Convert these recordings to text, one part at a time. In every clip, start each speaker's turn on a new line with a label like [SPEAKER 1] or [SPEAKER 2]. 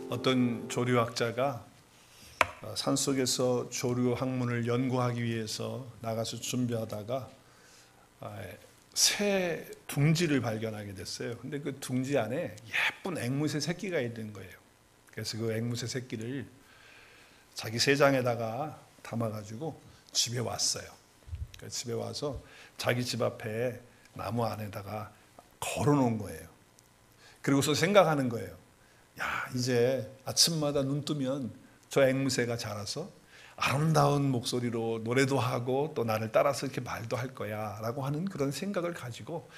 [SPEAKER 1] 어떤 조류학자가 산속에서 조류 학문을 연구하기 위해서 나가서 준비하다가 새 둥지를 발견하게 됐어요. 근데 그 둥지 안에 예쁜 앵무새 새끼가 있는 거예요. 그래서 그 앵무새 새끼를 자기 새장에다가 담아가지고 집에 왔어요. 집에 와서 자기 집 앞에 나무 안에다가 걸어놓은 거예요. 그리고서 생각하는 거예요. 야, 이제 아침마다 눈 뜨면 저 앵무새가 자라서 아름다운 목소리로 노래도 하고 또 나를 따라서 이렇게 말도 할 거야 라고 하는 그런 생각을 가지고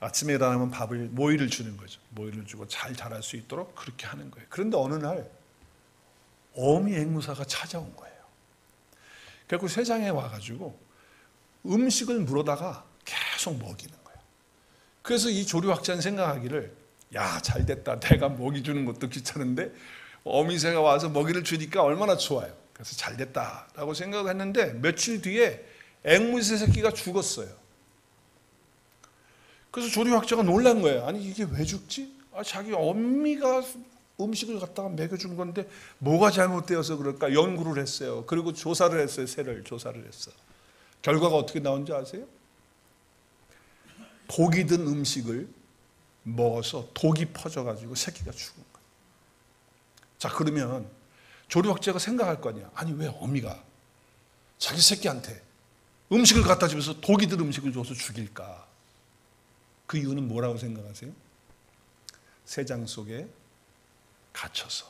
[SPEAKER 1] 아침에 일어나면 모이를 주는 거죠. 모이를 주고 잘 자랄 수 있도록 그렇게 하는 거예요. 그런데 어느 날 어미 앵무새가 찾아온 거예요. 그래서 새장에 와가지고 음식을 물어다가 계속 먹이는 거예요. 그래서 이 조류학자는 생각하기를, 야, 잘됐다. 내가 먹이 주는 것도 귀찮은데 어미새가 와서 먹이를 주니까 얼마나 좋아요. 그래서 잘됐다라고 생각을 했는데 며칠 뒤에 앵무새 새끼가 죽었어요. 그래서 조류학자가 놀란 거예요. 아니, 이게 왜 죽지? 자기 어미가 음식을 갖다가 먹여준 건데 뭐가 잘못되어서 그럴까 연구를 했어요. 그리고 조사를 했어요. 새를 조사를 했어. 결과가 어떻게 나온지 아세요? 독이 든 음식을 먹어서 독이 퍼져가지고 새끼가 죽은 거예요. 자, 그러면 조류학자가 생각할 거 아니야. 아니, 왜 어미가 자기 새끼한테 음식을 갖다 주면서 독이 든 음식을 줘서 죽일까? 그 이유는 뭐라고 생각하세요? 새장 속에 갇혀서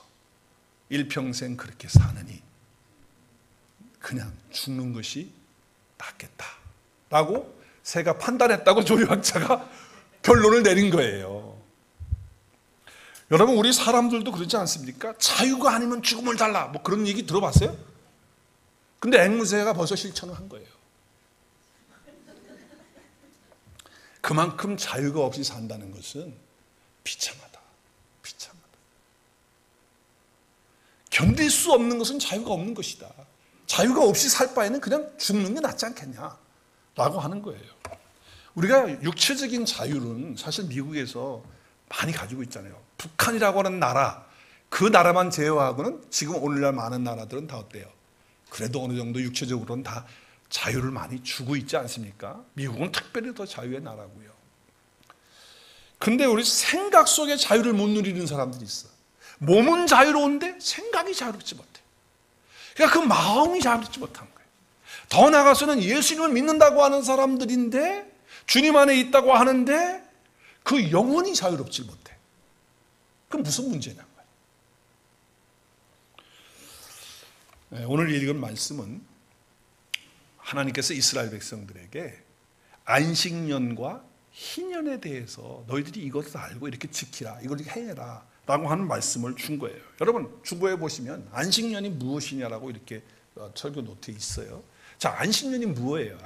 [SPEAKER 1] 일평생 그렇게 사느니 그냥 죽는 것이 낫겠다라고 새가 판단했다고 조류학자가 결론을 내린 거예요. 여러분, 우리 사람들도 그렇지 않습니까? 자유가 아니면 죽음을 달라, 뭐 그런 얘기 들어봤어요? 근데 앵무새가 벌써 실천을 한 거예요. 그만큼 자유가 없이 산다는 것은 비참하다. 비참하다. 견딜 수 없는 것은 자유가 없는 것이다. 자유가 없이 살 바에는 그냥 죽는 게 낫지 않겠냐라고 하는 거예요. 우리가 육체적인 자유는 사실 미국에서 많이 가지고 있잖아요. 북한이라고 하는 나라, 그 나라만 제외하고는 지금 오늘날 많은 나라들은 다 어때요? 그래도 어느 정도 육체적으로는 다 자유를 많이 주고 있지 않습니까? 미국은 특별히 더 자유의 나라고요. 근데 우리 생각 속에 자유를 못 누리는 사람들이 있어. 몸은 자유로운데 생각이 자유롭지 못해. 그러니까 그 마음이 자유롭지 못한 거예요. 더 나아가서는 예수님을 믿는다고 하는 사람들인데 주님 안에 있다고 하는데 그 영혼이 자유롭지 못해. 그럼 무슨 문제냐는 거예요. 오늘 읽은 말씀은 하나님께서 이스라엘 백성들에게 안식년과 희년에 대해서 너희들이 이것을 알고 이렇게 지키라, 이걸 이렇게 해라 라고 하는 말씀을 준 거예요. 여러분, 주보에 보시면 안식년이 무엇이냐라고 이렇게 설교 노트에 있어요. 자, 안식년이 뭐예요?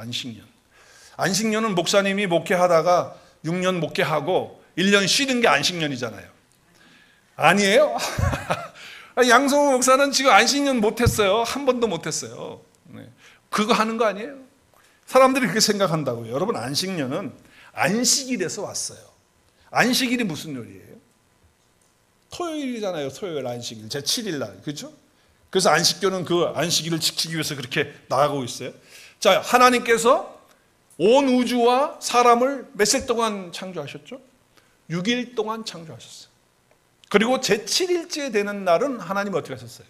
[SPEAKER 1] 안식년은 목사님이 목회하다가 6년 목회하고 1년 쉬는 게 안식년이잖아요. 아니에요? 양성호 목사는 지금 안식년 못했어요. 한 번도 못했어요. 그거 하는 거 아니에요? 사람들이 그렇게 생각한다고요. 여러분, 안식년은 안식일에서 왔어요. 안식일이 무슨 요일이에요? 토요일이잖아요. 토요일 안식일, 제7일 날, 그렇죠? 그래서 안식교는 그 안식일을 지키기 위해서 그렇게 나가고 있어요. 자, 하나님께서 온 우주와 사람을 몇일 동안 창조하셨죠? 6일 동안 창조하셨어요. 그리고 제7일째 되는 날은 하나님 어떻게 하셨어요?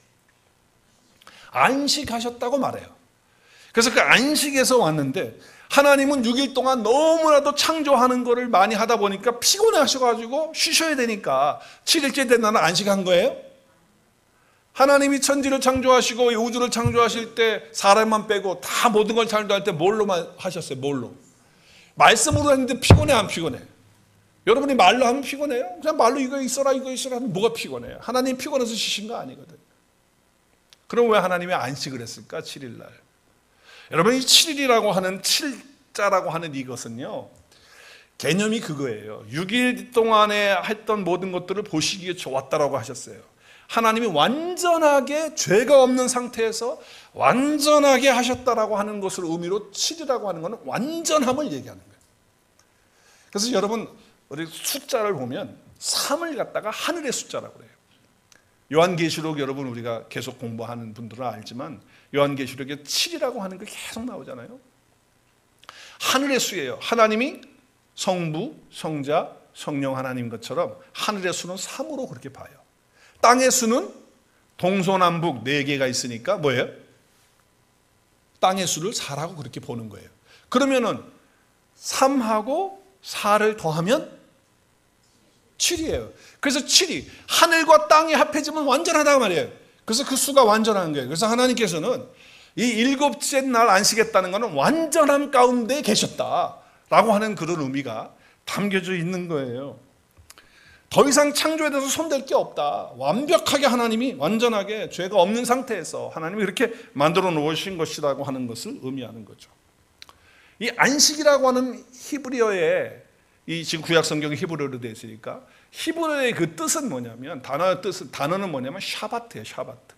[SPEAKER 1] 안식하셨다고 말해요. 그래서 그 안식에서 왔는데 하나님은 6일 동안 너무나도 창조하는 거를 많이 하다 보니까 피곤해 하셔가지고 쉬셔야 되니까 7일째 된 날은 안식한 거예요. 하나님이 천지를 창조하시고 우주를 창조하실 때 사람만 빼고 다 모든 걸 창조할 때 뭘로만 하셨어요? 뭘로? 말씀으로 했는데 피곤해 안 피곤해? 여러분이 말로 하면 피곤해요? 그냥 말로 이거 있어라 하면 뭐가 피곤해요? 하나님 피곤해서 쉬신 거 아니거든. 그럼 왜 하나님이 안식을 했을까? 7일 날. 여러분, 이 7일이라고 하는 7자라고 하는 이것은요, 개념이 그거예요. 6일 동안에 했던 모든 것들을 보시기에 좋았다라고 하셨어요. 하나님이 완전하게 죄가 없는 상태에서 완전하게 하셨다라고 하는 것을 의미로 7이라고 하는 것은 완전함을 얘기하는 거예요. 그래서 여러분, 우리 숫자를 보면 3을 갖다가 하늘의 숫자라고 그래요. 요한계시록 여러분 우리가 계속 공부하는 분들은 알지만 요한계시록에 7이라고 하는 게 계속 나오잖아요. 하늘의 수예요. 하나님이 성부, 성자, 성령 하나님 것처럼 하늘의 수는 3으로 그렇게 봐요. 땅의 수는 동서남북 4개가 있으니까 뭐예요? 땅의 수를 4라고 그렇게 보는 거예요. 그러면은 3하고 4를 더하면 7이에요. 그래서 7이 하늘과 땅이 합해지면 완전하다 말이에요. 그래서 그 수가 완전한 거예요. 그래서 하나님께서는 이 일곱째 날 안식했다는 것은 완전함 가운데 계셨다라고 하는 그런 의미가 담겨져 있는 거예요. 더 이상 창조에 대해서 손댈 게 없다. 완벽하게 하나님이 완전하게 죄가 없는 상태에서 하나님이 이렇게 만들어 놓으신 것이라고 하는 것을 의미하는 거죠. 이 안식이라고 하는 히브리어의 이 지금 구약 성경이 히브리어로 되어 있으니까 히브리어의 그 뜻은 뭐냐면 단어는 뭐냐면 샤바트예요. 샤바트.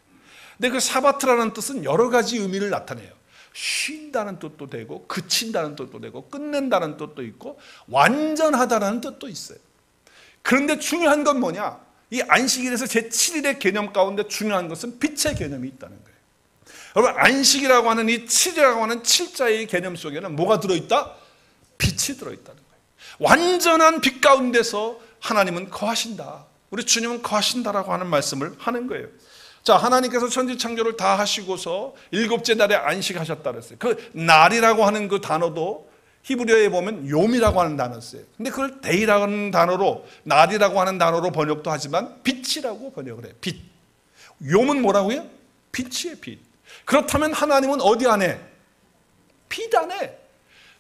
[SPEAKER 1] 근데 그 샤바트라는 뜻은 여러 가지 의미를 나타내요. 쉰다는 뜻도 되고 그친다는 뜻도 되고 끝낸다는 뜻도 있고 완전하다는 뜻도 있어요. 그런데 중요한 건 뭐냐? 이 안식일에서 제7일의 개념 가운데 중요한 것은 빛의 개념이 있다는 거예요. 여러분 안식이라고 하는 이 7이라고 하는 7자의 개념 속에는 뭐가 들어있다? 빛이 들어있다는 거예요. 완전한 빛 가운데서 하나님은 거하신다. 우리 주님은 거하신다라고 하는 말씀을 하는 거예요. 자, 하나님께서 천지 창조를 다 하시고서 일곱째 날에 안식하셨다 그랬어요. 그 날이라고 하는 그 단어도 히브리어에 보면 욤이라고 하는 단어를 써요. 근데 그걸 데이라고 하는 단어로 날이라고 하는 단어로 번역도 하지만 빛이라고 번역을 해요. 빛. 욤은 뭐라고요? 빛이에요. 빛. 그렇다면 하나님은 어디 안에? 빛 안에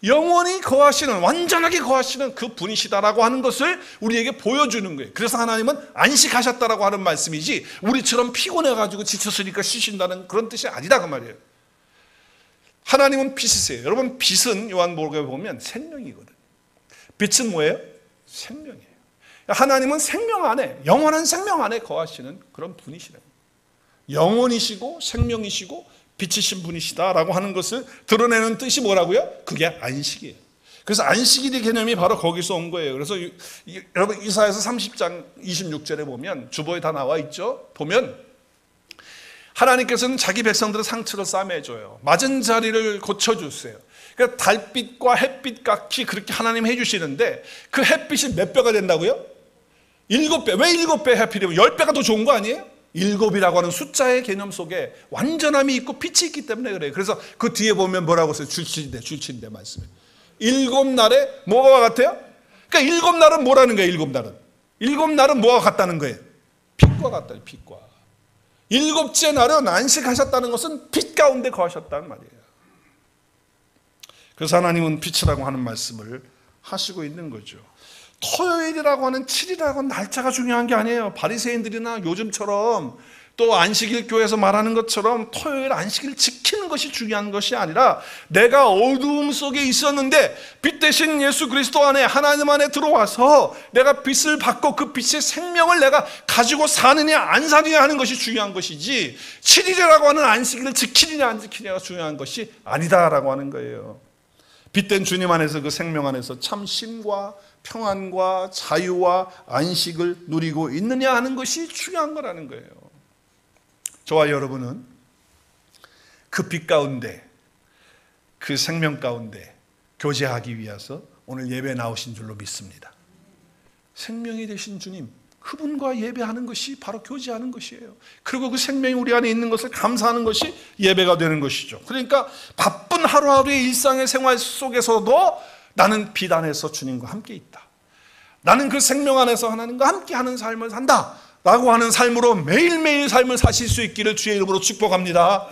[SPEAKER 1] 영원히 거하시는 완전하게 거하시는 그 분이시다라고 하는 것을 우리에게 보여주는 거예요. 그래서 하나님은 안식하셨다라고 하는 말씀이지 우리처럼 피곤해가지고 지쳤으니까 쉬신다는 그런 뜻이 아니다 그 말이에요. 하나님은 빛이세요. 여러분 빛은 요한복음에 보면 생명이거든요. 빛은 뭐예요? 생명이에요. 하나님은 생명 안에 영원한 생명 안에 거하시는 그런 분이시라는 거예요. 영원이시고 생명이시고 빛이신 분이시다라고 하는 것을 드러내는 뜻이 뭐라고요? 그게 안식이에요. 그래서 안식일의 개념이 바로 거기서 온 거예요. 그래서 여러분 이사야서 30장 26절에 보면 주보에 다 나와 있죠. 보면 하나님께서는 자기 백성들의 상처를 싸매줘요. 맞은 자리를 고쳐주세요. 그러니까 달빛과 햇빛 같이 그렇게 하나님 해주시는데 그 햇빛이 몇 배가 된다고요? 7배. 왜 7배 하필이면 10배가 더 좋은 거 아니에요? 7이라고 하는 숫자의 개념 속에 완전함이 있고 빛이 있기 때문에 그래요. 그래서 그 뒤에 보면 뭐라고 써요? 줄칠인데 말씀에 7날에 뭐가 같아요? 그러니까 7날은 뭐라는 거예요? 7날은 7날은 뭐가 같다는 거예요? 빛과 같다. 빛과 7째 날은 안식하셨다는 것은 빛 가운데 거하셨다는 말이에요. 그래서 하나님은 빛이라고 하는 말씀을 하시고 있는 거죠. 토요일이라고 하는 7이라고 하는 날짜가 중요한 게 아니에요. 바리새인들이나 요즘처럼 또 안식일 교회에서 말하는 것처럼 토요일 안식일 지키는 것이 중요한 것이 아니라 내가 어두움 속에 있었는데 빛 대신 예수 그리스도 안에 하나님 안에 들어와서 내가 빛을 받고 그 빛의 생명을 내가 가지고 사느냐 안 사느냐 하는 것이 중요한 것이지 7일이라고 하는 안식일을 지키느냐 안 지키느냐가 중요한 것이 아니다라고 하는 거예요. 빛된 주님 안에서 그 생명 안에서 참 쉼과 평안과 자유와 안식을 누리고 있느냐 하는 것이 중요한 거라는 거예요. 저와 여러분은 그 빛 가운데 그 생명 가운데 교제하기 위해서 오늘 예배에 나오신 줄로 믿습니다. 생명이 되신 주님 그분과 예배하는 것이 바로 교제하는 것이에요. 그리고 그 생명이 우리 안에 있는 것을 감사하는 것이 예배가 되는 것이죠. 그러니까 바쁜 하루하루의 일상의 생활 속에서도 나는 빛 안에서 주님과 함께 있다. 나는 그 생명 안에서 하나님과 함께하는 삶을 산다 라고 하는 삶으로 매일매일 삶을 사실 수 있기를 주의 이름으로 축복합니다.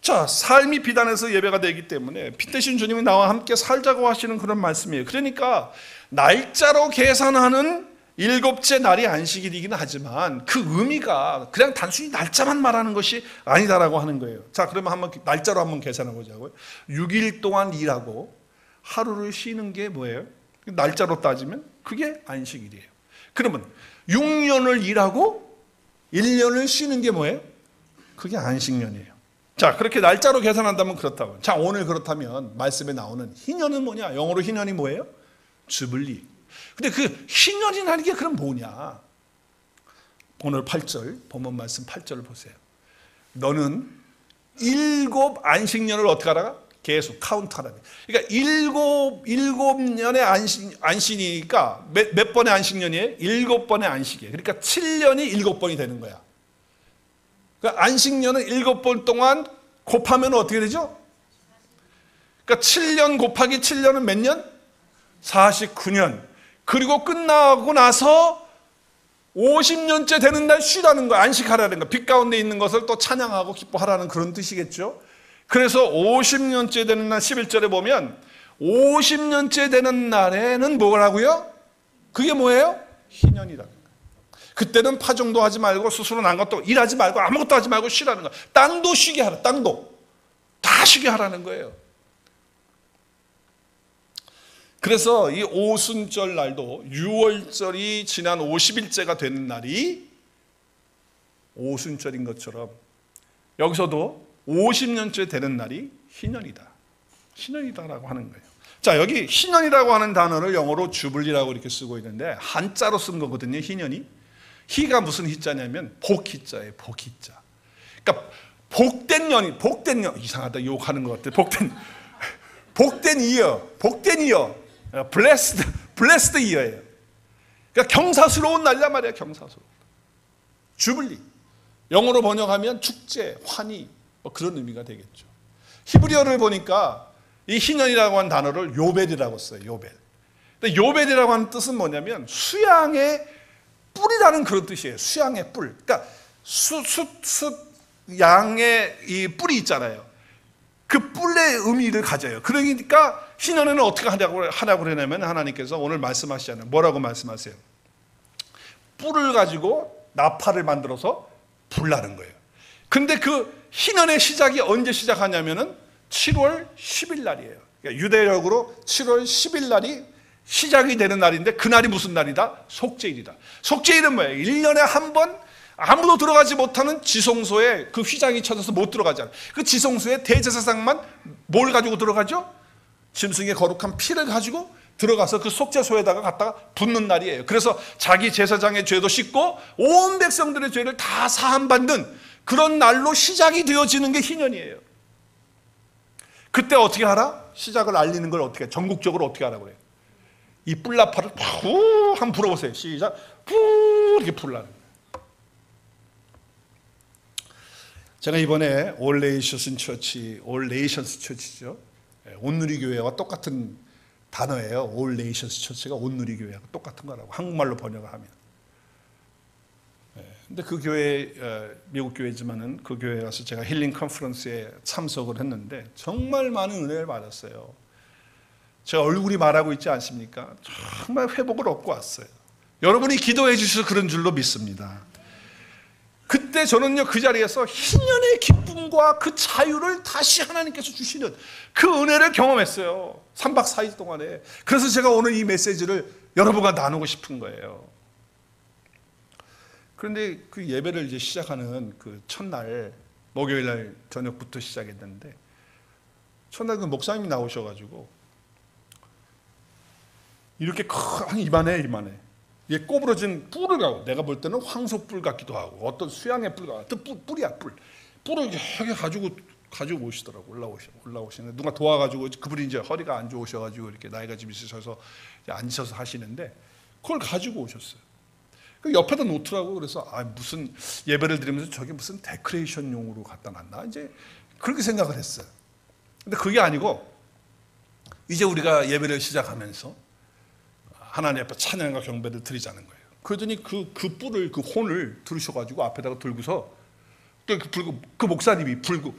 [SPEAKER 1] 자, 삶이 빛 안에서 예배가 되기 때문에 빛 대신 주님이 나와 함께 살자고 하시는 그런 말씀이에요. 그러니까 날짜로 계산하는 7째 날이 안식일이긴 하지만 그 의미가 그냥 단순히 날짜만 말하는 것이 아니다라고 하는 거예요. 자, 그러면 한번 날짜로 한번 계산해 보자고요. 6일 동안 일하고 하루를 쉬는 게 뭐예요? 날짜로 따지면 그게 안식일이에요. 그러면 6년을 일하고 1년을 쉬는 게 뭐예요? 그게 안식년이에요. 자, 그렇게 날짜로 계산한다면 그렇다고. 자, 오늘 그렇다면 말씀에 나오는 희년은 뭐냐? 영어로 희년이 뭐예요? 주블리. 근데 그 희년이라는 게 그럼 뭐냐? 오늘 8절 본문 말씀 8절을 보세요. 너는 7 안식년을 어떻게 하라가? 계속 카운트하라는. 그러니까 7년의 안식이니까 몇 번의 안식년이에요? 7번의 안식이에요. 그러니까 7년이 7번이 되는 거야. 그러니까 안식년은 7번 동안 곱하면 어떻게 되죠? 그러니까 7년 곱하기 7년은 몇 년? 49년. 그리고 끝나고 나서 50년째 되는 날 쉬라는 거야. 안식하라는 거야. 빛 가운데 있는 것을 또 찬양하고 기뻐하라는 그런 뜻이겠죠. 그래서 50년째 되는 날 11절에 보면 50년째 되는 날에는 뭐라고요? 그게 뭐예요? 희년이라는 거예요. 그때는 파종도 하지 말고 스스로 난 것도 일하지 말고 아무것도 하지 말고 쉬라는 거예요. 땅도 쉬게 하라. 땅도 다 쉬게 하라는 거예요. 그래서 이 오순절 날도 6월절이 지난 50일째가 되는 날이 오순절인 것처럼 여기서도 50년째 되는 날이 희년이다. 희년이다라고 하는 거예요. 자, 여기 희년이라고 하는 단어를 영어로 주블리라고 이렇게 쓰고 있는데 한자로 쓴 거거든요. 희년이. 희가 무슨 희자냐면 복희자예요. 복희자. 그러니까 복된 년 이상하다 욕하는 것 같아. 복된 이어. 블레스드 이어예요. 그러니까 경사스러운 날이란 말이에요. 경사스러운. 주블리. 영어로 번역하면 축제, 환희 뭐 그런 의미가 되겠죠. 히브리어를 보니까 이 희년이라고 하는 단어를 요벨이라고 써요. 요벨. 근데 요벨이라고 하는 뜻은 뭐냐면 수양의 뿔이라는 그런 뜻이에요. 수양의 뿔. 그러니까 양의 이 뿔이 있잖아요. 그 뿔의 의미를 가져요. 그러니까 희년에는 어떻게 하냐고 그러냐면 하나님께서 오늘 말씀하시잖아요. 뭐라고 말씀하세요? 뿔을 가지고 나팔을 만들어서 불나는 거예요. 근데 그 희년의 시작이 언제 시작하냐면은 7월 10일 날이에요. 그러니까 유대력으로 7월 10일 날이 시작이 되는 날인데 그날이 무슨 날이다? 속죄일이다. 속죄일은 뭐예요? 1년에 한 번 아무도 들어가지 못하는 지성소에 그 휘장이 쳐져서 못 들어가잖아요. 그 지성소에 대제사장만 뭘 가지고 들어가죠? 짐승의 거룩한 피를 가지고 들어가서 그 속죄소에다가 갖다가 붓는 날이에요. 그래서 자기 제사장의 죄도 씻고 온 백성들의 죄를 다 사함받는 그런 날로 시작이 되어지는 게 희년이에요. 그때 어떻게 하라? 시작을 알리는 걸 어떻게 해? 전국적으로 어떻게 하라고 그래요? 이 뿔나팔을 푸 한번 불어보세요. 시작. 푸 이렇게 불라는 거예요. 제가 이번에 올 네이션스 처치죠. 온누리교회와 똑같은 단어예요. 올 네이션스 처치가 온누리교회와 똑같은 거라고 한국말로 번역을 하면. 근데 그 교회 미국 교회지만은 그 교회에 가서 제가 힐링 컨퍼런스에 참석을 했는데 정말 많은 은혜를 받았어요. 제가 얼굴이 말하고 있지 않습니까? 정말 회복을 얻고 왔어요. 여러분이 기도해 주셔서 그런 줄로 믿습니다. 그때 저는요 그 자리에서 희년의 기쁨과 그 자유를 다시 하나님께서 주시는 그 은혜를 경험했어요. 3박 4일 동안에. 그래서 제가 오늘 이 메시지를 여러분과 나누고 싶은 거예요. 그런데 그 예배를 이제 시작하는 그 첫날 목요일 날 저녁부터 시작했는데 첫날 그 목사님이 나오셔가지고 이렇게 큰 이만해 이게 꼬부러진 뿔을 가고 내가 볼 때는 황소뿔 같기도 하고 어떤 수양의 뿔 같은 뿔이야 뿔을 이렇게 가지고 오시더라고. 올라오시는데 누가 도와가지고 그분이 이제 허리가 안 좋으셔가지고 이렇게 나이가 좀 있으셔서 앉으셔서 하시는데 그걸 가지고 오셨어요. 그 옆에다 놓더라고. 그래서 무슨 예배를 드리면서 저게 무슨 데코레이션용으로 갖다 놨나 이제 그렇게 생각을 했어요. 근데 그게 아니고 이제 우리가 예배를 시작하면서 하나님 앞에 찬양과 경배를 드리자는 거예요. 그러더니 그 뿔을 그 혼을 들으셔가지고 앞에다가 들고서 그 목사님이 불고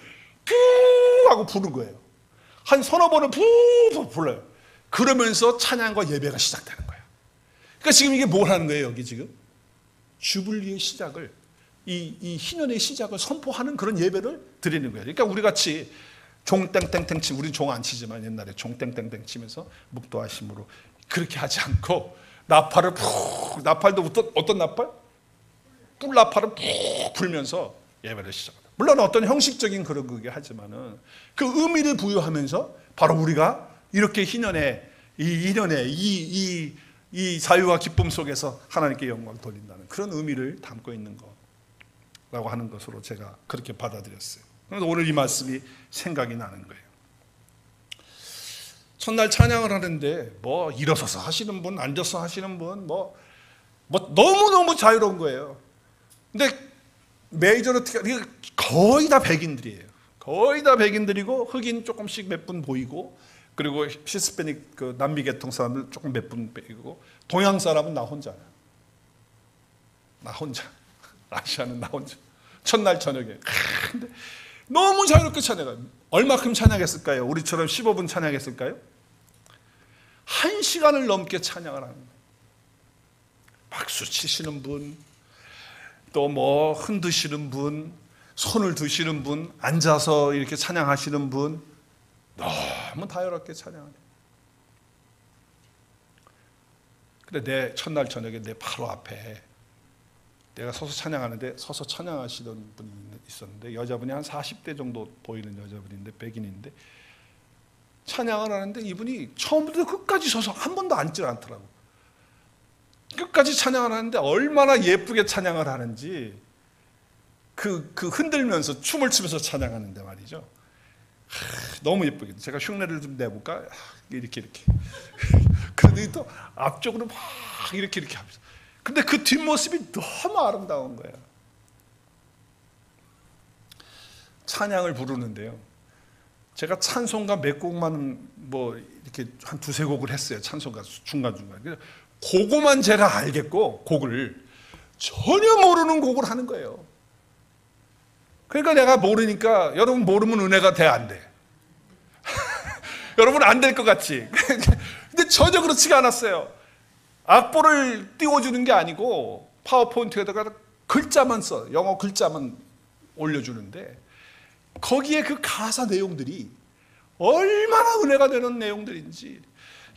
[SPEAKER 1] 푸 하고 부는 거예요. 한 서너 번을 푸 불러요. 그러면서 찬양과 예배가 시작되는 거예요. 그러니까 지금 이게 뭘 하는 거예요? 여기 지금 주블리의 시작을 이 희년의 시작을 선포하는 그런 예배를 드리는 거예요. 그러니까 우리 같이 종 땡땡땡 치면 우리는 종 안 치지만 옛날에 종 땡땡땡 치면서 묵도하심으로 그렇게 하지 않고 나팔을 나팔도 어떤 나팔? 뿔 나팔을 푹 불면서 예배를 시작합니다. 물론 어떤 형식적인 그런 그게 하지만은 그 의미를 부여하면서 바로 우리가 이렇게 희년에 이 이 자유와 기쁨 속에서 하나님께 영광을 돌린다는 그런 의미를 담고 있는 거라고 하는 것으로 제가 그렇게 받아들였어요. 그래서 오늘 이 말씀이 생각이 나는 거예요. 첫날 찬양을 하는데 뭐 일어서서 하시는 분, 앉아서 하시는 분, 뭐 너무너무 자유로운 거예요. 근데 메이저로 거의 다 백인들이에요. 거의 다 백인들이고 흑인 조금씩 몇 분 보이고, 그리고 히스패닉 그 남미 계통 사람들 조금 몇 분 보이고, 동양 사람은 나 혼자야. 나 혼자. 아시아는 나 혼자. 첫날 저녁에. 근데 너무 자유롭게 찬양해요. 얼마큼 찬양했을까요? 우리처럼 15분 찬양했을까요? 1시간을 넘게 찬양을 하는 거예요. 박수 치시는 분, 또 뭐 흔드시는 분, 손을 드시는 분, 앉아서 이렇게 찬양하시는 분, 너무 자유롭게 찬양해요. 근데 내 첫날 저녁에 내 바로 앞에 내가 서서 찬양하는데 서서 찬양하시던 분이 있었는데, 여자분이 한 40대 정도 보이는 여자분인데, 백인인데 찬양을 하는데 이분이 처음부터 끝까지 서서 한 번도 앉질 않더라고. 끝까지 찬양을 하는데 얼마나 예쁘게 찬양을 하는지, 그 흔들면서 춤을 추면서 찬양하는데 말이죠. 너무 예쁘게. 제가 흉내를 좀 내볼까? 이렇게 그런데 또 앞쪽으로 막 이렇게 하면서. 근데 그 뒷모습이 너무 아름다운 거예요. 찬양을 부르는데요, 제가 찬송가 몇 곡만 뭐 이렇게 한 두세 곡을 했어요. 찬송가 중간중간. 그래서 그거만 제가 알겠고, 곡을 전혀 모르는 곡을 하는 거예요. 그러니까 내가 모르니까, 여러분 모르면 은혜가 돼, 안 돼? 여러분 안 될 것 같지? 근데 전혀 그렇지가 않았어요. 악보를 띄워주는 게 아니고 파워포인트에다가 글자만 써, 영어 글자만 올려주는데, 거기에 그 가사 내용들이 얼마나 은혜가 되는 내용들인지,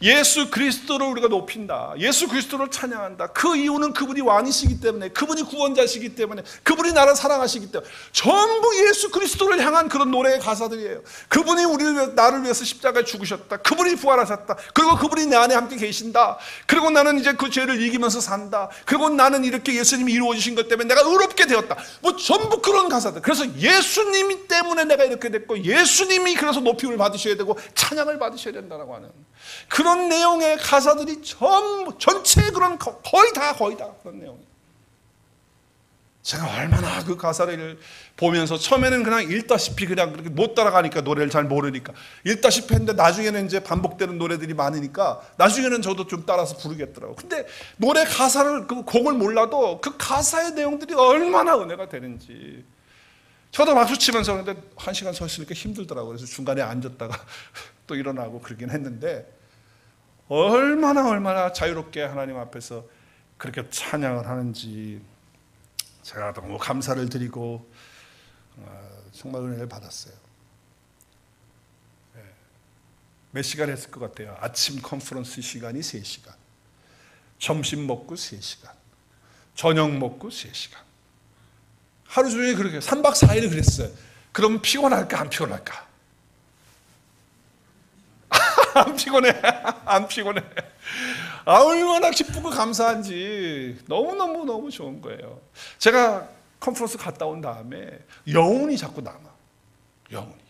[SPEAKER 1] 예수 그리스도를 우리가 높인다, 예수 그리스도를 찬양한다. 그 이유는 그분이 왕이시기 때문에, 그분이 구원자시기 때문에, 그분이 나를 사랑하시기 때문에, 전부 예수 그리스도를 향한 그런 노래의 가사들이에요. 그분이 나를 위해서 십자가에 죽으셨다, 그분이 부활하셨다, 그리고 그분이 내 안에 함께 계신다, 그리고 나는 이제 그 죄를 이기면서 산다, 그리고 나는 이렇게 예수님이 이루어주신 것 때문에 내가 의롭게 되었다, 뭐 전부 그런 가사들. 그래서 예수님이 때문에 내가 이렇게 됐고, 예수님이 그래서 높임을 받으셔야 되고 찬양을 받으셔야 된다라고 하는 그런 내용의 가사들이 전체 그런 거의 다 그런 내용이에요. 제가 얼마나 그 가사를 보면서 처음에는 그냥 읽다시피 그냥 그렇게 못 따라가니까, 노래를 잘 모르니까 읽다시피 했는데, 나중에는 이제 반복되는 노래들이 많으니까 나중에는 저도 좀 따라서 부르겠더라고요. 근데 노래 가사를, 그 곡을 몰라도 그 가사의 내용들이 얼마나 은혜가 되는지. 저도 박수 치면서, 근데 1시간 서 있으니까 힘들더라고요. 그래서 중간에 앉았다가 또 일어나고 그러긴 했는데, 얼마나 자유롭게 하나님 앞에서 그렇게 찬양을 하는지 제가 너무 감사를 드리고 정말 은혜를 받았어요. 몇 시간 했을 것 같아요? 아침 컨퍼런스 시간이 3시간, 점심 먹고 3시간, 저녁 먹고 3시간, 하루 종일 그렇게 3박 4일 그랬어요. 그럼 피곤할까 안 피곤할까? 안 피곤해. 얼마나 기쁘고 감사한지 너무 좋은 거예요. 제가 컨퍼런스 갔다 온 다음에 영혼이 자꾸 남아. 영혼이.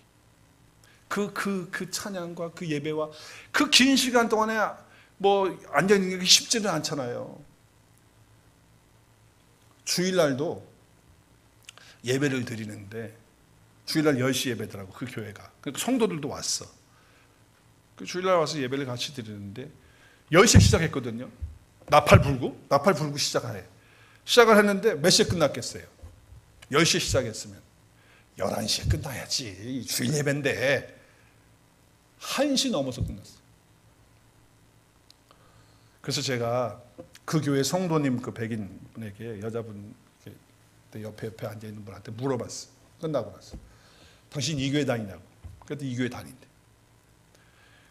[SPEAKER 1] 그 찬양과 그 예배와 그 긴 시간 동안에 뭐 앉아있는 게 쉽지는 않잖아요. 주일날도 예배를 드리는데, 주일날 10시 예배더라고, 그 교회가. 그러니까 성도들도 왔어. 그 주일날 와서 예배를 같이 드리는데 10시에 시작했거든요. 나팔 불고 시작을 했는데 몇 시에 끝났겠어요? 10시에 시작했으면 11시에 끝나야지, 주일 예배인데. 1시 넘어서 끝났어요. 그래서 제가 그 교회 성도님, 그 백인 분에게, 여자분 옆에 앉아있는 분한테 물어봤어요. 끝나고 나서. 당신 이 교회 다니냐고. 그래도 이 교회 다닌대.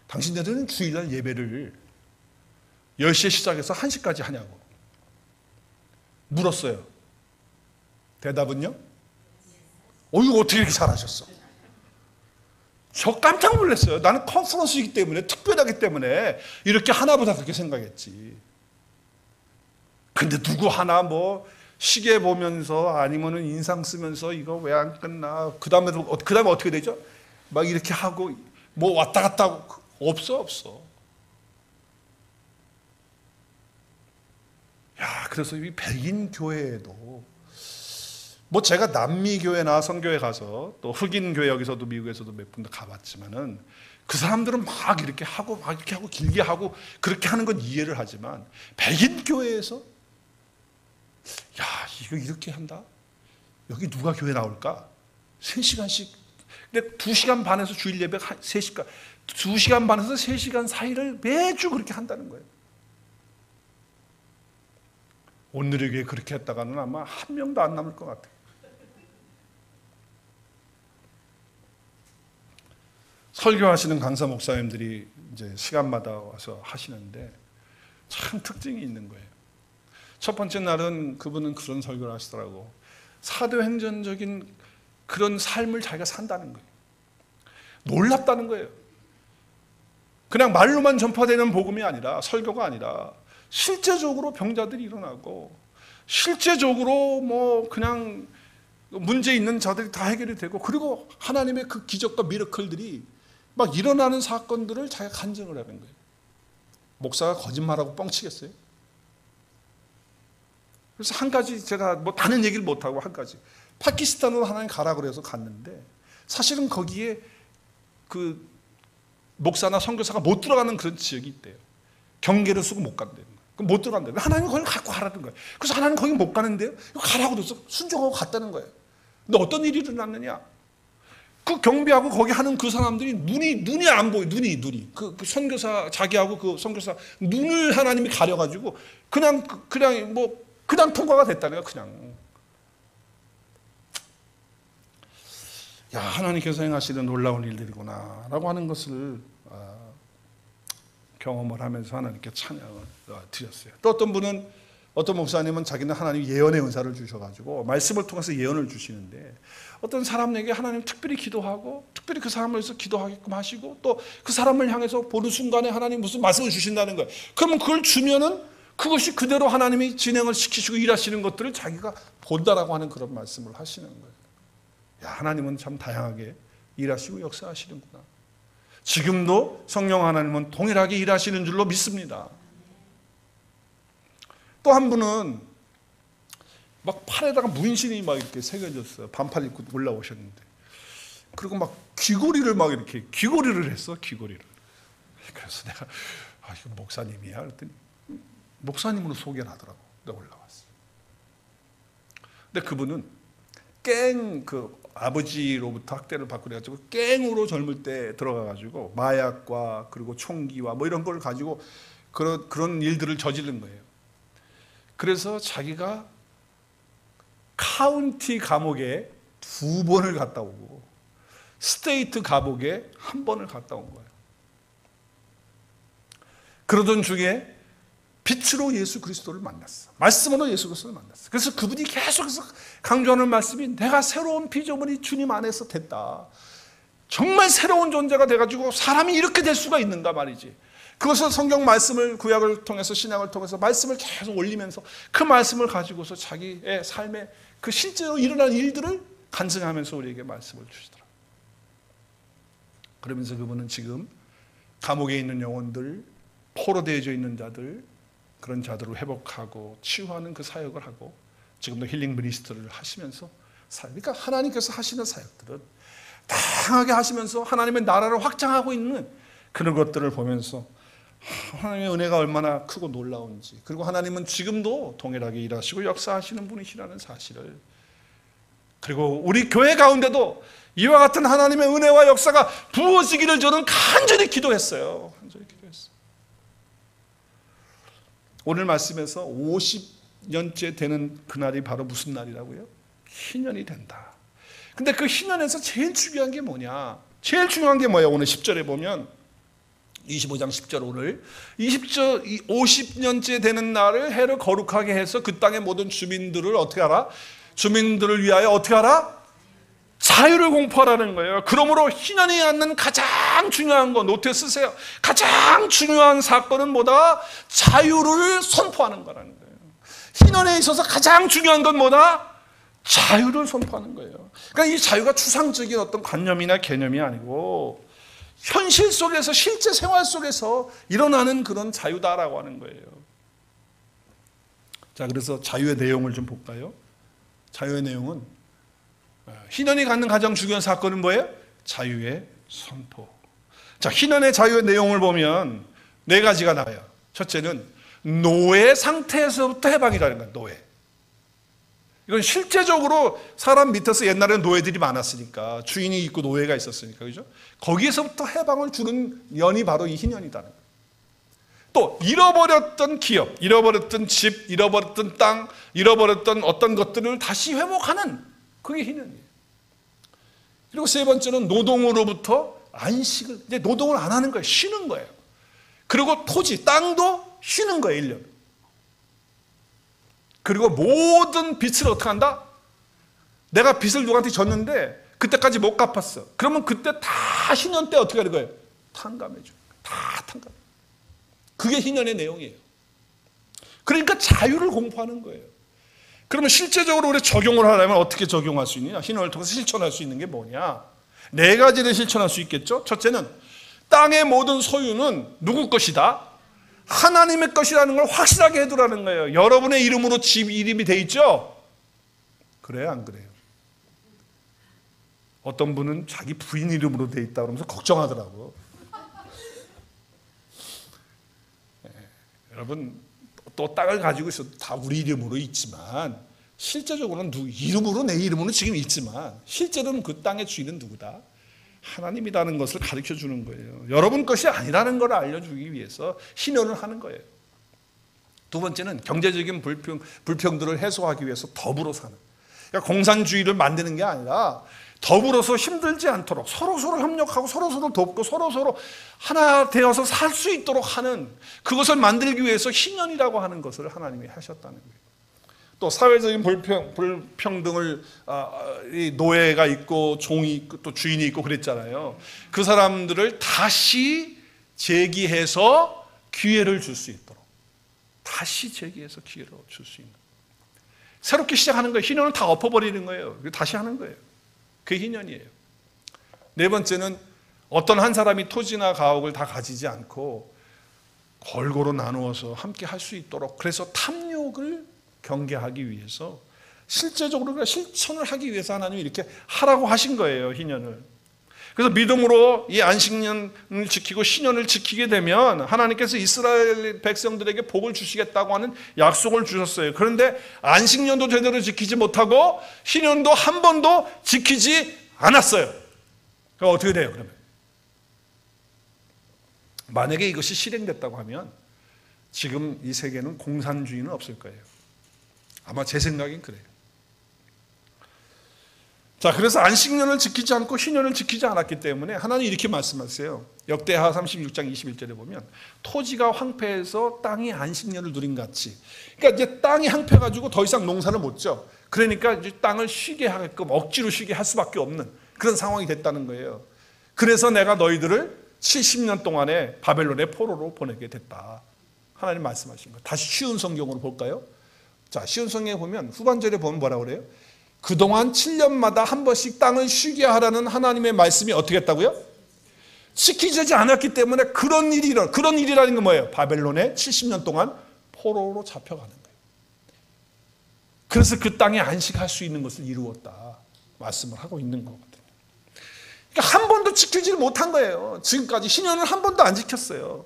[SPEAKER 1] 당신네들은 주일날 예배를 10시에 시작해서 1시까지 하냐고 물었어요. 대답은요? 이거 어떻게 이렇게 잘하셨어? 저 깜짝 놀랐어요. 나는 컨퍼런스이기 때문에, 특별하기 때문에 이렇게 하나보다 그렇게 생각했지. 근데 누구 하나 뭐 시계 보면서 아니면은 인상 쓰면서 이거 왜 안 끝나? 그 다음에 어떻게 되죠? 막 이렇게 하고 뭐 왔다 갔다 하고 없어. 야, 그래서 이 백인 교회에도 뭐 제가 남미 교회나 선교회 가서 또 흑인 교회 여기서도 미국에서도 몇 군데 가봤지만은 그 사람들은 막 이렇게 하고 길게 하고 그렇게 하는 건 이해를 하지만 백인 교회에서 야, 이거 이렇게 한다? 여기 누가 교회 나올까? 3시간씩. 근데 2시간 반에서 주일 예배 3시간, 2시간 반에서 3시간 사이를 매주 그렇게 한다는 거예요. 오늘의 교회 그렇게 했다가는 아마 한 명도 안 남을 것 같아요. 설교하시는 강사 목사님들이 이제 시간마다 와서 하시는데 참 특징이 있는 거예요. 첫 번째 날은 그분은 그런 설교를 하시더라고. 사도행전적인 그런 삶을 자기가 산다는 거예요. 놀랍다는 거예요. 그냥 말로만 전파되는 복음이 아니라, 설교가 아니라 실제적으로 병자들이 일어나고 실제적으로 뭐 그냥 문제 있는 자들이 다 해결이 되고, 그리고 하나님의 그 기적과 미러클들이 막 일어나는 사건들을 자기가 간증을 하는 거예요. 목사가 거짓말하고 뻥치겠어요? 그래서 한 가지, 제가 뭐 다른 얘기를 못하고 한 가지, 파키스탄으로 하나님 가라 그래서 갔는데 사실은 거기에 그 목사나 선교사가 못 들어가는 그런 지역이 있대요. 경계를 쓰고 못 간대요. 그럼 못 들어간대요. 하나님은 거기 갖고 가라는 거예요. 그래서 하나님 거기 못 가는데요, 가라고 그래서 순종하고 갔다는 거예요. 근데 어떤 일이 일어났느냐? 그 경비하고 거기 하는 그 사람들이 눈이 안 보여. 눈이 그 선교사, 자기하고 그 선교사 눈을 하나님이 가려가지고 그냥 통과가 됐다는 거야. 그냥. 야, 하나님께서 행하시는 놀라운 일들이구나라고 하는 것을 경험을 하면서 하나님께 찬양을 드렸어요. 또 어떤 목사님은 자기는 하나님 예언의 은사를 주셔가지고 말씀을 통해서 예언을 주시는데, 어떤 사람에게 하나님 특별히 기도하고 특별히 그 사람을 위해서 기도하게끔 하시고 또 그 사람을 향해서 보는 순간에 하나님 무슨 말씀을 주신다는 거예요. 그러면 그걸 주면은 그것이 그대로 하나님이 진행을 시키시고 일하시는 것들을 자기가 본다라고 하는 그런 말씀을 하시는 거예요. 야, 하나님은 참 다양하게 일하시고 역사하시는구나. 지금도 성령 하나님은 동일하게 일하시는 줄로 믿습니다. 또 한 분은 막 팔에다가 문신이 막 이렇게 새겨졌어요. 반팔 입고 올라오셨는데, 그리고 막 귀걸이를 했어. 귀걸이를. 그래서 내가 이거 목사님이야 그랬더니 목사님으로 소개를 하더라고. 내가 올라왔어. 근데 그분은 아버지로부터 학대를 받고 그래가지고 갱으로 젊을 때 들어가가지고 마약과 그리고 총기와 뭐 이런 걸 가지고 그런 일들을 저지른 거예요. 그래서 자기가 카운티 감옥에 2번을 갔다 오고 스테이트 감옥에 1번을 갔다 온 거예요. 그러던 중에 빛으로 예수 그리스도를 만났어. 말씀으로 예수 그리스도를 만났어. 그래서 그분이 계속해서 강조하는 말씀이, 내가 새로운 피조물이 주님 안에서 됐다. 정말 새로운 존재가 돼가지고 사람이 이렇게 될 수가 있는가 말이지. 그것을 성경 말씀을, 구약을 통해서, 신약을 통해서 말씀을 계속 올리면서 그 말씀을 가지고서 자기의 삶에 그 실제로 일어난 일들을 간증하면서 우리에게 말씀을 주시더라. 그러면서 그분은 지금 감옥에 있는 영혼들, 포로되어져 있는 자들, 그런 자들을 회복하고 치유하는 그 사역을 하고 지금도 힐링 미니스트를 하시면서 그러니까 하나님께서 하시는 사역들은 다양하게 하시면서 하나님의 나라를 확장하고 있는 그런 것들을 보면서 하나님의 은혜가 얼마나 크고 놀라운지, 그리고 하나님은 지금도 동일하게 일하시고 역사하시는 분이시라는 사실을, 그리고 우리 교회 가운데도 이와 같은 하나님의 은혜와 역사가 부어지기를 저는 간절히 기도했어요. 오늘 말씀에서 50년째 되는 그날이 바로 무슨 날이라고요? 희년이 된다. 근데 그 희년에서 제일 중요한 게 뭐냐? 제일 중요한 게 뭐예요? 오늘 10절에 보면 25장 10절, 오늘 50년째 되는 날을 해를 거룩하게 해서 그 땅의 모든 주민들을 어떻게 하라? 주민들을 위하여 어떻게 하라? 자유를 공포하라는 거예요. 그러므로 희년이 갖는 가장 중요한 건, 노트에 쓰세요. 가장 중요한 사건은 뭐다? 자유를 선포하는 거라는 거예요. 희년에 있어서 가장 중요한 건 뭐다? 자유를 선포하는 거예요. 그러니까 이 자유가 추상적인 어떤 관념이나 개념이 아니고 현실 속에서, 실제 생활 속에서 일어나는 그런 자유다라고 하는 거예요. 자, 그래서 자유의 내용을 좀 볼까요? 자유의 내용은, 희년이 갖는 가장 중요한 사건은 뭐예요? 자유의 선포. 자, 희년의 자유의 내용을 보면 네 가지가 나와요. 첫째는 노예 상태에서부터 해방이라는 거예요. 노예. 이건 실제적으로 사람 밑에서 옛날에는 노예들이 많았으니까, 주인이 있고 노예가 있었으니까, 그죠? 거기에서부터 해방을 주는 년이 바로 이 희년이다는 거예요. 또 잃어버렸던 기업, 잃어버렸던 집, 잃어버렸던 땅, 잃어버렸던 어떤 것들을 다시 회복하는, 그게 희년이에요. 그리고 세 번째는 노동으로부터 안식을, 이제 노동을 안 하는 거예요. 쉬는 거예요. 그리고 토지, 땅도 쉬는 거예요. 1년. 그리고 모든 빚을 어떻게 한다? 내가 빚을 누구한테 졌는데 그때까지 못 갚았어. 그러면 그때 다 희년 때 어떻게 하는 거예요? 탕감해 줘요. 다 탕감. 그게 희년의 내용이에요. 그러니까 자유를 공포하는 거예요. 그러면 실제적으로 우리 적용을 하려면 어떻게 적용할 수 있느냐? 희년을 통해서 실천할 수 있는 게 뭐냐? 네 가지를 실천할 수 있겠죠. 첫째는 땅의 모든 소유는 누구 것이다? 하나님의 것이라는 걸 확실하게 해두라는 거예요. 여러분의 이름으로 집 이름이 돼 있죠? 그래요, 안 그래요? 어떤 분은 자기 부인 이름으로 돼 있다 그러면서 걱정하더라고. 네, 여러분, 또 땅을 가지고 있어도 다 우리 이름으로 있지만 실제적으로는 이름으로, 내 이름으로 지금 있지만 실제로는 그 땅의 주인은 누구다? 하나님이라는 것을 가르쳐 주는 거예요. 여러분 것이 아니라는 걸 알려주기 위해서 희년을 하는 거예요. 두 번째는 경제적인 불평들을 해소하기 위해서 더불어 사는. 그러니까 공산주의를 만드는 게 아니라 더불어서 힘들지 않도록 서로서로 협력하고 서로서로 돕고 서로서로 하나 되어서 살 수 있도록 하는, 그것을 만들기 위해서 희년이라고 하는 것을 하나님이 하셨다는 거예요. 또 사회적인 불평등을, 노예가 있고 종이 있고 또 주인이 있고 그랬잖아요. 그 사람들을 다시 제기해서 기회를 줄 수 있도록, 다시 제기해서 기회를 줄 수 있는, 새롭게 시작하는 거예요. 희년을 다 엎어버리는 거예요. 다시 하는 거예요. 그게 희년이에요. 네 번째는 어떤 한 사람이 토지나 가옥을 다 가지지 않고 골고루 나누어서 함께 할 수 있도록, 그래서 탐욕을 경계하기 위해서 실제적으로 실천을 하기 위해서 하나님이 이렇게 하라고 하신 거예요. 희년을. 그래서 믿음으로 이 안식년을 지키고 희년을 지키게 되면 하나님께서 이스라엘 백성들에게 복을 주시겠다고 하는 약속을 주셨어요. 그런데 안식년도 제대로 지키지 못하고 희년도 한 번도 지키지 않았어요. 그럼 어떻게 돼요? 그러면 만약에 이것이 실행됐다고 하면 지금 이 세계는 공산주의는 없을 거예요. 아마 제 생각엔 그래요. 자, 그래서 안식년을 지키지 않고 희년을 지키지 않았기 때문에 하나님 이렇게 말씀하세요. 역대하 36장 21절에 보면 토지가 황폐해서 땅이 안식년을 누린 같이, 그러니까 이제 땅이 황폐해가지고 더 이상 농사를 못 져. 그러니까 이제 땅을 쉬게 하게끔 억지로 쉬게 할 수밖에 없는 그런 상황이 됐다는 거예요. 그래서 내가 너희들을 70년 동안에 바벨론의 포로로 보내게 됐다. 하나님 말씀하신 거. 다시 쉬운 성경으로 볼까요? 자, 쉬운 성경에 보면 후반절에 보면 뭐라고 그래요? 그동안 7년마다 한 번씩 땅을 쉬게 하라는 하나님의 말씀이 어떻게 했다고요? 지키지 않았기 때문에 그런 일이라는 게 뭐예요? 바벨론에 70년 동안 포로로 잡혀가는 거예요. 그래서 그 땅에 안식할 수 있는 것을 이루었다 말씀을 하고 있는 거거든요. 그러니까 한 번도 지키지 못한 거예요. 지금까지 희년을 한 번도 안 지켰어요.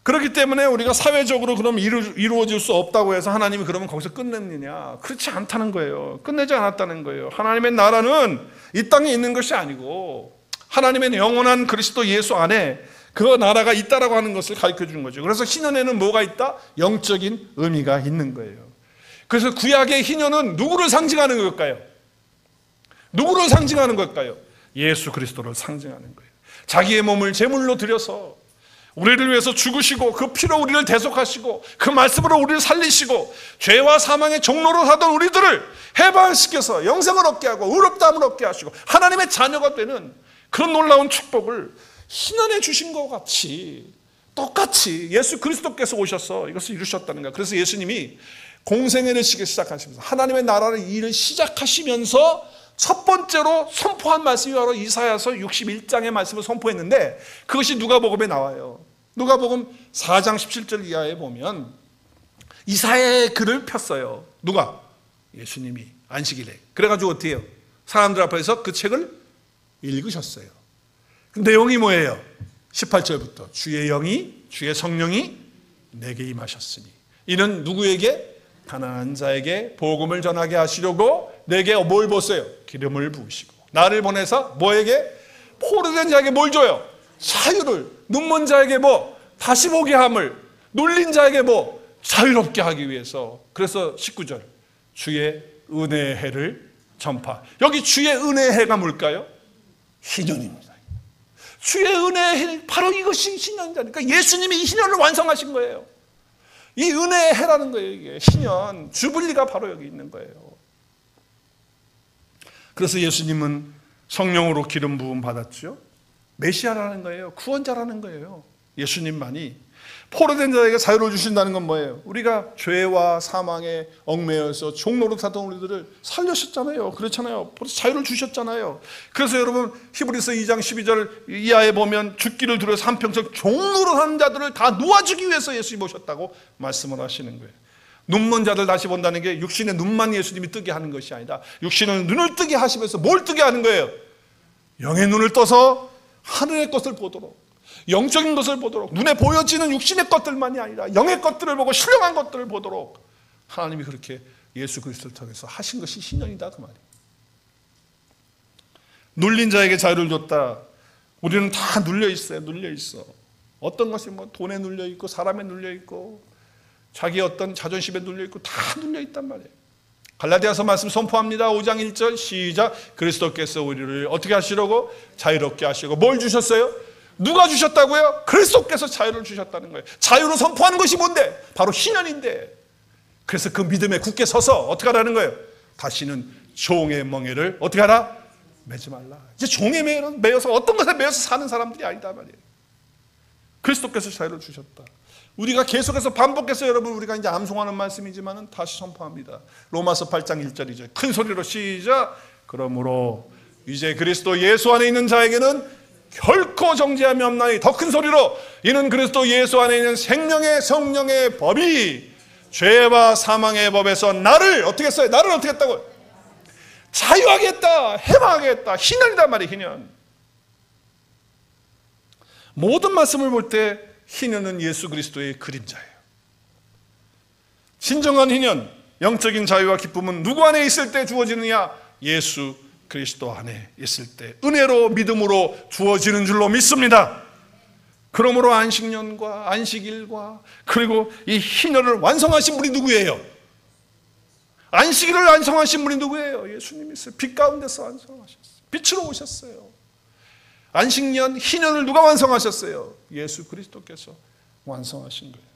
[SPEAKER 1] 그렇기 때문에 우리가 사회적으로 그럼 이루어질 수 없다고 해서 하나님이 그러면 거기서 끝냈느냐? 그렇지 않다는 거예요. 끝내지 않았다는 거예요. 하나님의 나라는 이 땅에 있는 것이 아니고 하나님의 영원한 그리스도 예수 안에 그 나라가 있다라고 하는 것을 가르쳐 주는 거죠. 그래서 희년에는 뭐가 있다? 영적인 의미가 있는 거예요. 그래서 구약의 희년은 누구를 상징하는 걸까요? 누구를 상징하는 걸까요? 예수 그리스도를 상징하는 거예요. 자기의 몸을 제물로 드려서 우리를 위해서 죽으시고 그 피로 우리를 대속하시고 그 말씀으로 우리를 살리시고 죄와 사망의 종로로 사던 우리들을 해방시켜서 영생을 얻게 하고 의롭다함을 얻게 하시고 하나님의 자녀가 되는 그런 놀라운 축복을 희년해 주신 것 같이 똑같이 예수 그리스도께서 오셔서 이것을 이루셨다는 거예요. 그래서 예수님이 공생애를 시작하시면서 하나님의 나라의 일을 시작하시면서 첫 번째로 선포한 말씀이 바로 이사야서 61장의 말씀을 선포했는데, 그것이 누가복음에 나와요. 누가복음 4장 17절 이하에 보면 이사야의 글을 폈어요. 누가? 예수님이 안식일에. 그래가지고 어떻게 해요? 사람들 앞에서 그 책을 읽으셨어요. 그 내용이 뭐예요? 18절부터 주의 영이, 주의 성령이 내게 임하셨으니 이는 누구에게? 가난한 자에게 복음을 전하게 하시려고 내게 뭘 붓어요? 기름을 부으시고 나를 보내서 뭐에게? 포로된 자에게 뭘 줘요? 자유를. 눈먼 자에게 뭐? 다시 보게 함을. 눌린 자에게 뭐? 자유롭게 하기 위해서. 그래서 19절 주의 은혜의 해를 전파. 여기 주의 은혜의 해가 뭘까요? 희년입니다. 주의 은혜의 해, 바로 이것이 희년이니까 예수님이 이 희년을 완성하신 거예요. 이 은혜의 해라는 거예요. 이게 희년, 주블리가 바로 여기 있는 거예요. 그래서 예수님은 성령으로 기름 부음 받았죠. 메시아라는 거예요. 구원자라는 거예요. 예수님만이. 포로된 자에게 자유를 주신다는 건 뭐예요? 우리가 죄와 사망에 얽매여서 종노릇하던 우리들을 살려셨잖아요. 그렇잖아요. 자유를 주셨잖아요. 그래서 여러분 히브리서 2장 12절 이하에 보면 죽기를 두려워서 한평생 종노릇하는 자들을 다 놓아주기 위해서 예수님이 오셨다고 말씀을 하시는 거예요. 눈먼 자들 다시 본다는 게 육신의 눈만 예수님이 뜨게 하는 것이 아니라 육신은 눈을 뜨게 하시면서 뭘 뜨게 하는 거예요? 영의 눈을 떠서 하늘의 것을 보도록, 영적인 것을 보도록, 눈에 보여지는 육신의 것들만이 아니라 영의 것들을 보고 신령한 것들을 보도록 하나님이 그렇게 예수 그리스도를 통해서 하신 것이 신년이다 그 말이에요. 눌린 자에게 자유를 줬다. 우리는 다 눌려 있어요. 눌려 있어. 어떤 것이 뭐 돈에 눌려 있고 사람에 눌려 있고 자기 어떤 자존심에 눌려 있고 다 눌려 있단 말이에요. 갈라디아서 말씀 선포합니다. 5장 1절 시작. 그리스도께서 우리를 어떻게 하시려고? 자유롭게 하시고. 뭘 주셨어요? 누가 주셨다고요? 그리스도께서 자유를 주셨다는 거예요. 자유로 선포하는 것이 뭔데? 바로 희년인데. 그래서 그 믿음에 굳게 서서 어떻게 하라는 거예요? 다시는 종의 멍에를 어떻게 하라? 매지 말라. 이제 종의 매여서 어떤 것에 매여서 사는 사람들이 아니다 말이에요. 그리스도께서 자유를 주셨다. 우리가 계속해서 반복해서 여러분 우리가 이제 암송하는 말씀이지만 다시 선포합니다. 로마서 8장 1절이죠. 큰 소리로 시작. 그러므로 이제 그리스도 예수 안에 있는 자에게는 결코 정죄함이 없나니 더 큰 소리로 이는 그리스도 예수 안에 있는 생명의 성령의 법이 죄와 사망의 법에서 나를 어떻게 했어요? 나를 어떻게 했다고요? 자유하게 했다. 해방하게 했다. 희년이란 말이에요. 희년. 모든 말씀을 볼 때 희년은 예수 그리스도의 그림자예요. 진정한 희년, 영적인 자유와 기쁨은 누구 안에 있을 때 주어지느냐? 예수 그리스도 안에 있을 때 은혜로 믿음으로 주어지는 줄로 믿습니다. 그러므로 안식년과 안식일과 그리고 이 희년을 완성하신 분이 누구예요? 안식일을 완성하신 분이 누구예요? 예수님이세요. 빛 가운데서 완성하셨어요. 빛으로 오셨어요. 안식년, 희년을 누가 완성하셨어요? 예수 그리스도께서 완성하신 거예요.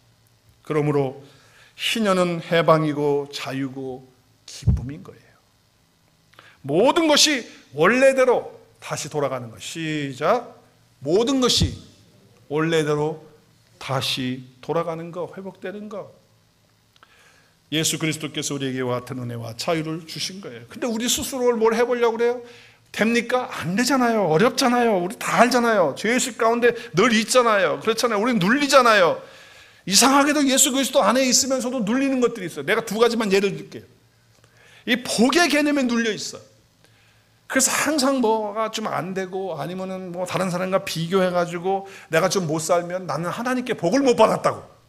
[SPEAKER 1] 그러므로 희년은 해방이고 자유고 기쁨인 거예요. 모든 것이 원래대로 다시 돌아가는 것. 시작. 모든 것이 원래대로 다시 돌아가는 것, 회복되는 것. 예수 그리스도께서 우리에게 같은 은혜와 자유를 주신 거예요. 근데 우리 스스로 뭘 해보려고 그래요? 됩니까? 안 되잖아요. 어렵잖아요. 우리 다 알잖아요. 죄의식 가운데 늘 있잖아요. 그렇잖아요. 우리는 눌리잖아요. 이상하게도 예수 그리스도 안에 있으면서도 눌리는 것들이 있어요. 내가 두 가지만 예를 들게요. 이 복의 개념에 눌려 있어. 그래서 항상 뭐가 좀 안 되고 아니면은 뭐 다른 사람과 비교해가지고 내가 좀 못 살면 나는 하나님께 복을 못 받았다고.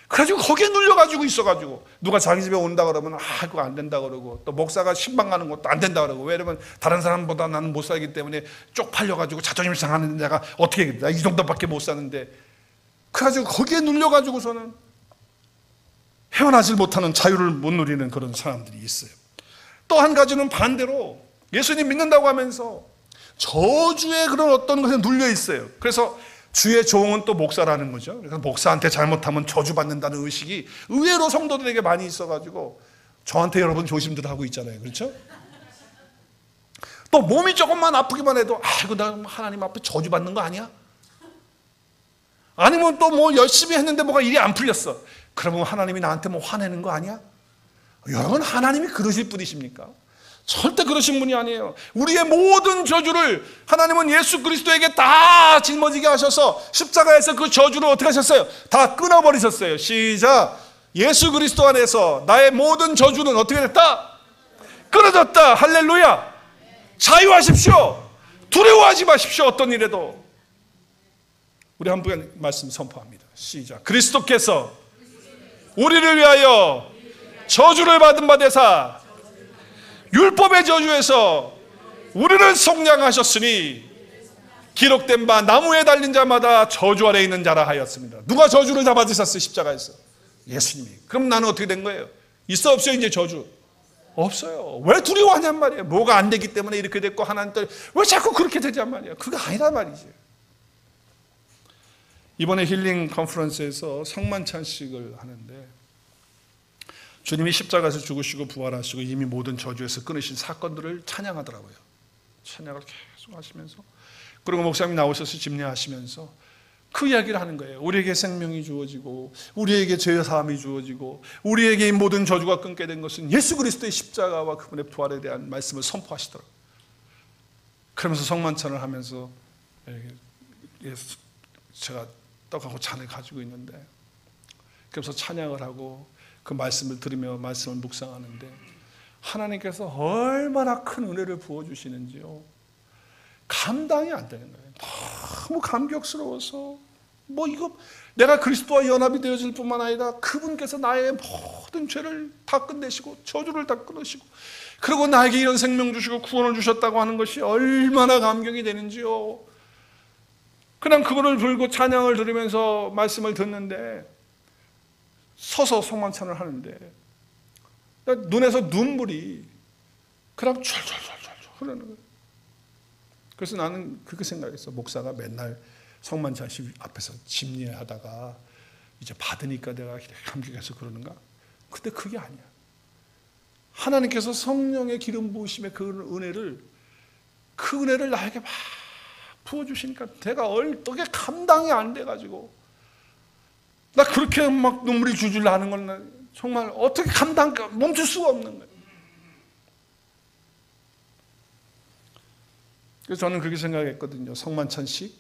[SPEAKER 1] 그래가지고 거기에 눌려가지고 있어가지고 누가 자기 집에 온다 그러면 그거 안 된다 그러고 또 목사가 신방 가는 것도 안 된다 그러고 왜냐면 다른 사람보다 나는 못 살기 때문에 쪽팔려가지고 자존심 상하는 내가 어떻게 해? 나 이 정도밖에 못 사는데 그래가지고 거기에 눌려가지고서는 헤어나질 못하는 자유를 못 누리는 그런 사람들이 있어요. 또 한 가지는 반대로 예수님 믿는다고 하면서 저주의 그런 어떤 것에 눌려 있어요. 그래서 주의 종은 또 목사라는 거죠. 그래서 목사한테 잘못하면 저주받는다는 의식이 의외로 성도들에게 많이 있어가지고 저한테 여러분 조심들 하고 있잖아요. 그렇죠? 또 몸이 조금만 아프기만 해도 이거 나 하나님 앞에 저주받는 거 아니야? 아니면 또 뭐 열심히 했는데 뭐가 일이 안 풀렸어. 그러면 하나님이 나한테 뭐 화내는 거 아니야? 여러분, 하나님이 그러실 분이십니까? 절대 그러신 분이 아니에요. 우리의 모든 저주를 하나님은 예수 그리스도에게 다 짊어지게 하셔서 십자가에서 그 저주를 어떻게 하셨어요? 다 끊어버리셨어요. 시작. 예수 그리스도 안에서 나의 모든 저주는 어떻게 됐다? 끊어졌다. 할렐루야. 자유하십시오. 두려워하지 마십시오. 어떤 일에도. 우리 한 번 말씀 선포합니다. 시작. 그리스도께서 우리를 위하여 저주를 받은 바 되사 율법의 저주에서 우리를 속량하셨으니 기록된 바 나무에 달린 자마다 저주 아래 있는 자라 하였습니다. 누가 저주를 다 받으셨어요? 십자가에서. 예수님이. 그럼 나는 어떻게 된 거예요? 있어 없어요? 이제 저주? 없어요. 왜 두려워하냔 말이에요. 뭐가 안 되기 때문에 이렇게 됐고 하나님 때문에 왜 자꾸 그렇게 되냔 말이에요. 그거 아니란 말이죠. 이번에 힐링 컨퍼런스에서 성만찬식을 하는데 주님이 십자가에서 죽으시고 부활하시고 이미 모든 저주에서 끊으신 사건들을 찬양하더라고요. 찬양을 계속 하시면서, 그리고 목사님이 나오셔서 집례하시면서 그 이야기를 하는 거예요. 우리에게 생명이 주어지고 우리에게 죄 사함이 주어지고 우리에게 이 모든 저주가 끊게 된 것은 예수 그리스도의 십자가와 그분의 부활에 대한 말씀을 선포하시더라고요. 그러면서 성만찬을 하면서 제가 떡하고 잔을 가지고 있는데, 그래서 찬양을 하고 그 말씀을 들으며 말씀을 묵상하는데 하나님께서 얼마나 큰 은혜를 부어주시는지요. 감당이 안 되는 거예요. 너무 감격스러워서, 이거 내가 그리스도와 연합이 되어질 뿐만 아니라 그분께서 나의 모든 죄를 다 끝내시고 저주를 다 끊으시고 그리고 나에게 이런 생명 주시고 구원을 주셨다고 하는 것이 얼마나 감격이 되는지요. 그냥 그거를 불고 찬양을 들으면서 말씀을 듣는데, 서서 성만찬을 하는데 눈에서 눈물이 그냥 철철철철 흐르는 거예요. 그래서 나는 그렇게 생각했어. 목사가 맨날 성만찬식 앞에서 집례하다가 이제 받으니까 내가 감격해서 그러는가? 근데 그게 아니야. 하나님께서 성령의 기름 부으심의 그 은혜를 나에게 막 부어주시니까 내가 어떻게 감당이 안 돼가지고, 나 그렇게 막 눈물이 줄줄 나는 건 정말 어떻게 멈출 수가 없는 거예요. 그래서 저는 그렇게 생각했거든요. 성만찬식,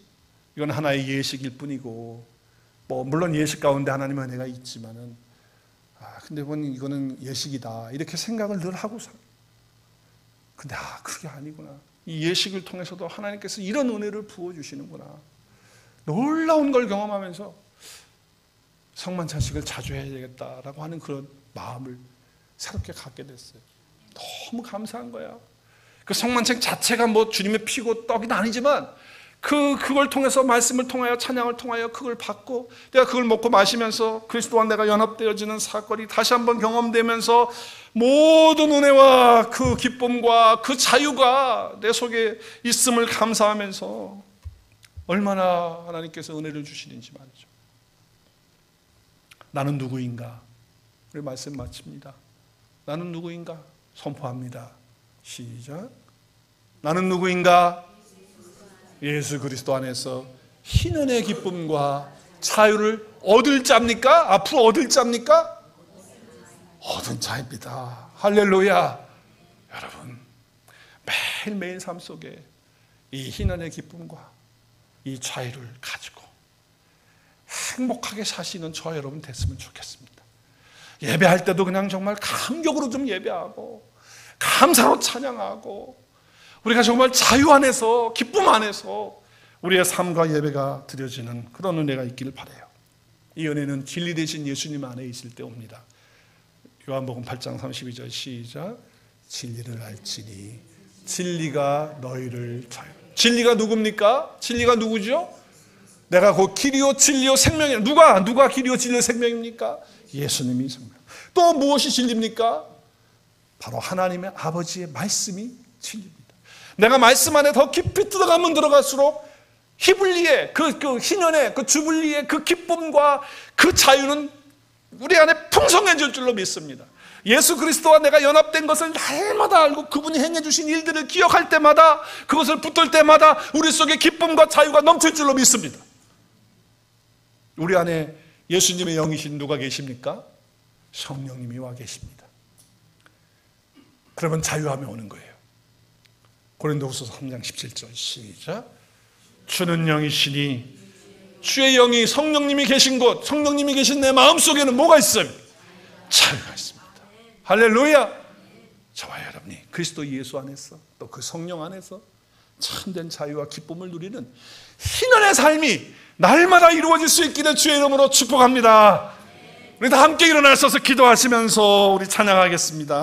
[SPEAKER 1] 이건 하나의 예식일 뿐이고, 물론 예식 가운데 하나님의 은혜가 있지만은, 근데 이거는 예식이다, 이렇게 생각을 늘 하고 살아요. 근데 그게 아니구나. 이 예식을 통해서도 하나님께서 이런 은혜를 부어주시는구나. 놀라운 걸 경험하면서 성만찬식을 자주 해야 되겠다라고 하는 그런 마음을 새롭게 갖게 됐어요. 너무 감사한 거야. 그 성만찬 자체가 주님의 피고 떡이 아니지만 그걸 통해서 말씀을 통하여 찬양을 통하여 그걸 받고 내가 그걸 먹고 마시면서 그리스도와 내가 연합되어지는 사건이 다시 한번 경험되면서 모든 은혜와 그 기쁨과 그 자유가 내 속에 있음을 감사하면서 얼마나 하나님께서 은혜를 주시는지 말이죠. 나는 누구인가? 우리 말씀 마칩니다. 나는 누구인가? 선포합니다. 시작. 나는 누구인가? 예수 그리스도 안에서 희년의 기쁨과 자유를 얻을 자입니까? 앞으로 얻을 자입니까? 얻은 자입니다. 할렐루야. 여러분, 매일매일 삶 속에 이 희년의 기쁨과 이 자유를 가지고 행복하게 사시는 저 여러분 됐으면 좋겠습니다. 예배할 때도 그냥 정말 감격으로 좀 예배하고 감사로 찬양하고 우리가 정말 자유 안에서 기쁨 안에서 우리의 삶과 예배가 드려지는 그런 은혜가 있기를 바라요. 이 은혜는 진리 되신 예수님 안에 있을 때 옵니다. 요한복음 8장 32절 시작. 진리를 알지니 진리가 너희를 자유. 진리가 누굽니까? 진리가 누구죠? 내가 곧 길이요 진리요 생명이야. 누가 길이요 진리요 생명입니까? 예수님이 생명. 또 무엇이 진리입니까? 바로 하나님의 아버지의 말씀이 진리입니다. 내가 말씀 안에 더 깊이 들어가면 들어갈수록 히블리의 그 희년의 그 주블리의 그 기쁨과 그 자유는 우리 안에 풍성해질 줄로 믿습니다. 예수 그리스도와 내가 연합된 것을 날마다 알고 그분이 행해 주신 일들을 기억할 때마다 그것을 붙들 때마다 우리 속에 기쁨과 자유가 넘칠 줄로 믿습니다. 우리 안에 예수님의 영이신 누가 계십니까? 성령님이 와 계십니다. 그러면 자유함이 오는 거예요. 고린도후서 3장 17절 시작. 주는 영이시니 주의 영이 성령님이 계신 곳, 성령님이 계신 내 마음속에는 뭐가 있어요? 자유가 있습니다. 할렐루야. 저와 여러분이 그리스도 예수 안에서 또 그 성령 안에서 참된 자유와 기쁨을 누리는 희년의 삶이 날마다 이루어질 수 있기를 주의 이름으로 축복합니다. 우리 다 함께 일어나셔서 기도하시면서 우리 찬양하겠습니다.